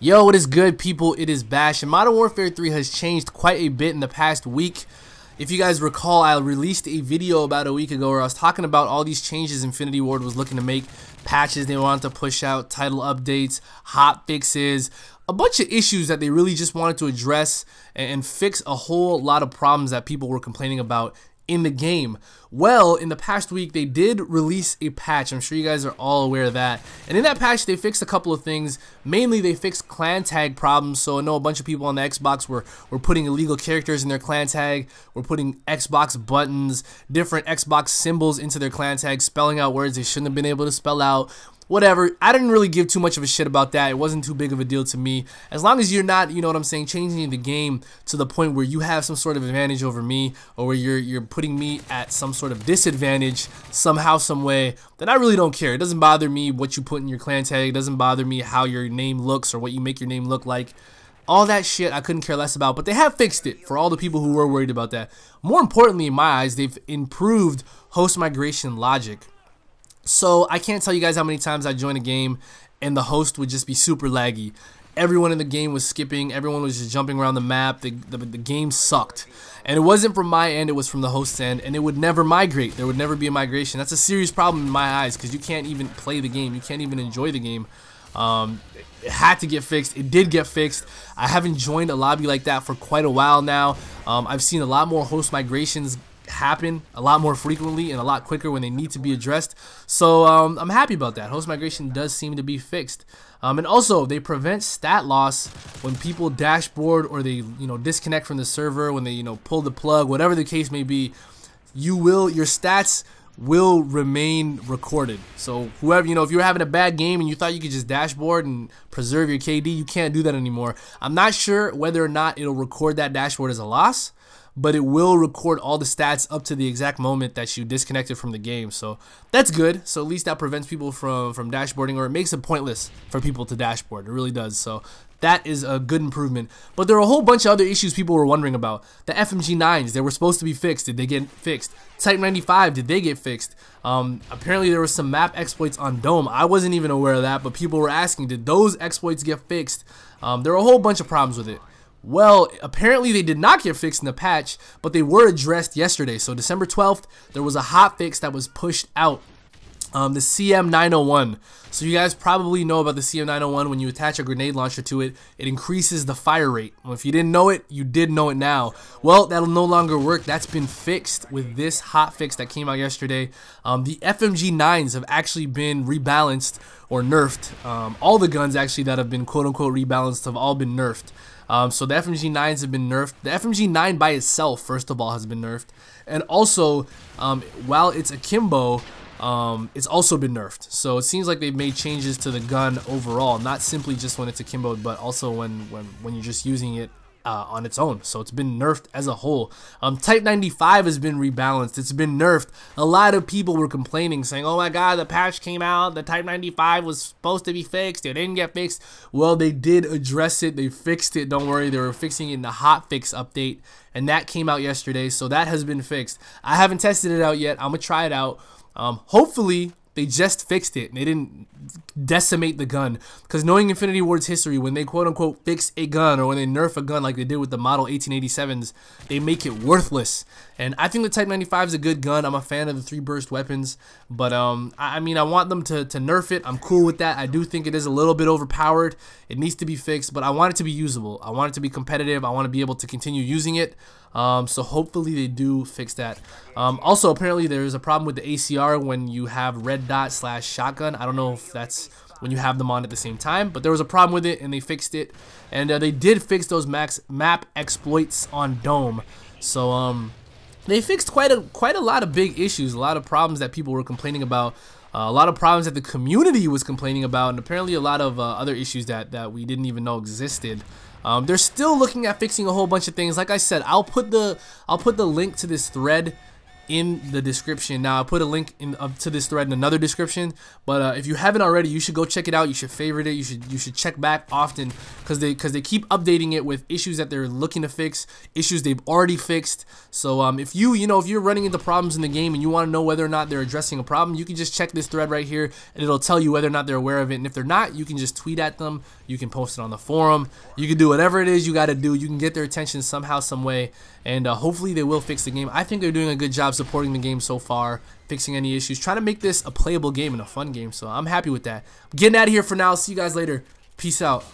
Yo, what is good, people? It is Bash, and Modern Warfare 3 has changed quite a bit in the past week. If you guys recall, I released a video about a week ago where I was talking about all these changes Infinity Ward was looking to make, patches they wanted to push out, title updates, hot fixes, a bunch of issues that they really just wanted to address and fix a whole lot of problems that people were complaining about in the game. Well, in the past week, they did release a patch. I'm sure you guys are all aware of that. And in that patch, they fixed a couple of things. Mainly, they fixed clan tag problems. So I know a bunch of people on the Xbox were putting illegal characters in their clan tag. We're putting Xbox buttons, different Xbox symbols into their clan tag, spelling out words they shouldn't have been able to spell out. Whatever, I didn't really give too much of a shit about that. It wasn't too big of a deal to me. As long as you're not, you know what I'm saying, changing the game to the point where you have some sort of advantage over me, or where you're putting me at some sort of disadvantage somehow, some way, then I really don't care. It doesn't bother me what you put in your clan tag. It doesn't bother me how your name looks or what you make your name look like. All that shit I couldn't care less about, but they have fixed it for all the people who were worried about that. More importantly, in my eyes, they've improved host migration logic. So I can't tell you guys how many times I joined a game and the host would just be super laggy. Everyone in the game was skipping. Everyone was just jumping around the map. The game sucked. And it wasn't from my end. It was from the host's end. And it would never migrate. There would never be a migration. That's a serious problem in my eyes because you can't even play the game. You can't even enjoy the game. It had to get fixed. It did get fixed. I haven't joined a lobby like that for quite a while now. I've seen a lot more host migrations happen a lot more frequently and a lot quicker when they need to be addressed. So I'm happy about that. Host migration does seem to be fixed. And also they prevent stat loss when people dashboard or they disconnect from the server, when they pull the plug, whatever the case may be. Your stats will remain recorded. So whoever, if you're having a bad game and you thought you could just dashboard and preserve your KD, you can't do that anymore. I'm not sure whether or not it'll record that dashboard as a loss, but it will record all the stats up to the exact moment that you disconnected from the game. So that's good. So at least that prevents people from dashboarding, or it makes it pointless for people to dashboard. It really does. So that is a good improvement. But there are a whole bunch of other issues people were wondering about. The FMG-9s, they were supposed to be fixed. Did they get fixed? Type-95, did they get fixed? Apparently there were some map exploits on Dome. I wasn't even aware of that, but people were asking, did those exploits get fixed? There were a whole bunch of problems with it. Well, apparently they did not get fixed in the patch, but they were addressed yesterday. So December 12th, there was a hot fix that was pushed out, the CM901. So you guys probably know about the CM901. When you attach a grenade launcher to it, it increases the fire rate. Well, if you didn't know it, you did know it now. Well, that'll no longer work. That's been fixed with this hot fix that came out yesterday. The FMG-9s have actually been rebalanced or nerfed. All the guns actually that have been quote-unquote rebalanced have all been nerfed. So the FMG-9s have been nerfed. The FMG-9 by itself, first of all, has been nerfed. And also, while it's akimbo, it's also been nerfed. So it seems like they've made changes to the gun overall, not simply just when it's akimbo, but also when you're just using it on its own. So it's been nerfed as a whole. Type-95 has been rebalanced. It's been nerfed. A lot of people were complaining, saying, oh my god, the patch came out, the Type-95 was supposed to be fixed, it didn't get fixed. Well, they did address it. They fixed it. Don't worry, they were fixing it in the hot fix update, and that came out yesterday. So that has been fixed. I haven't tested it out yet. I'm gonna try it out. Hopefully they just fixed it and they didn't decimate the gun, because knowing Infinity Ward's history, when they quote-unquote fix a gun or when they nerf a gun like they did with the model 1887s, they make it worthless. And I think the Type-95 is a good gun. I'm a fan of the 3-burst weapons, but I mean, I want them to nerf it. I'm cool with that. I do think it is a little bit overpowered. It needs to be fixed, but I want it to be usable. I want it to be competitive. I want to be able to continue using it. So hopefully they do fix that. Also, apparently there's a problem with the ACR when you have red dot / shotgun. I don't know if that's when you have them on at the same time, but there was a problem with it and they fixed it. And they did fix those map exploits on Dome. So they fixed quite a lot of big issues, a lot of problems that people were complaining about. A lot of problems that the community was complaining about, and apparently a lot of other issues that we didn't even know existed. They're still looking at fixing a whole bunch of things. Like I said, I'll put the link to this thread in the description. Now I put a link to this thread in another description, but if you haven't already, you should go check it out. You should favorite it. You should check back often because they keep updating it with issues that they're looking to fix, issues they've already fixed. So if you're running into problems in the game and you want to know whether or not they're addressing a problem, you can just check this thread right here and it'll tell you whether or not they're aware of it. And if they're not, you can just tweet at them. You can post it on the forum. You can do whatever it is you got to do. You can get their attention somehow, some way, and hopefully they will fix the game. I think they're doing a good job supporting the game so far, fixing any issues, trying to make this a playable game and a fun game. So I'm happy with that. I'm getting out of here for now. See you guys later. Peace out.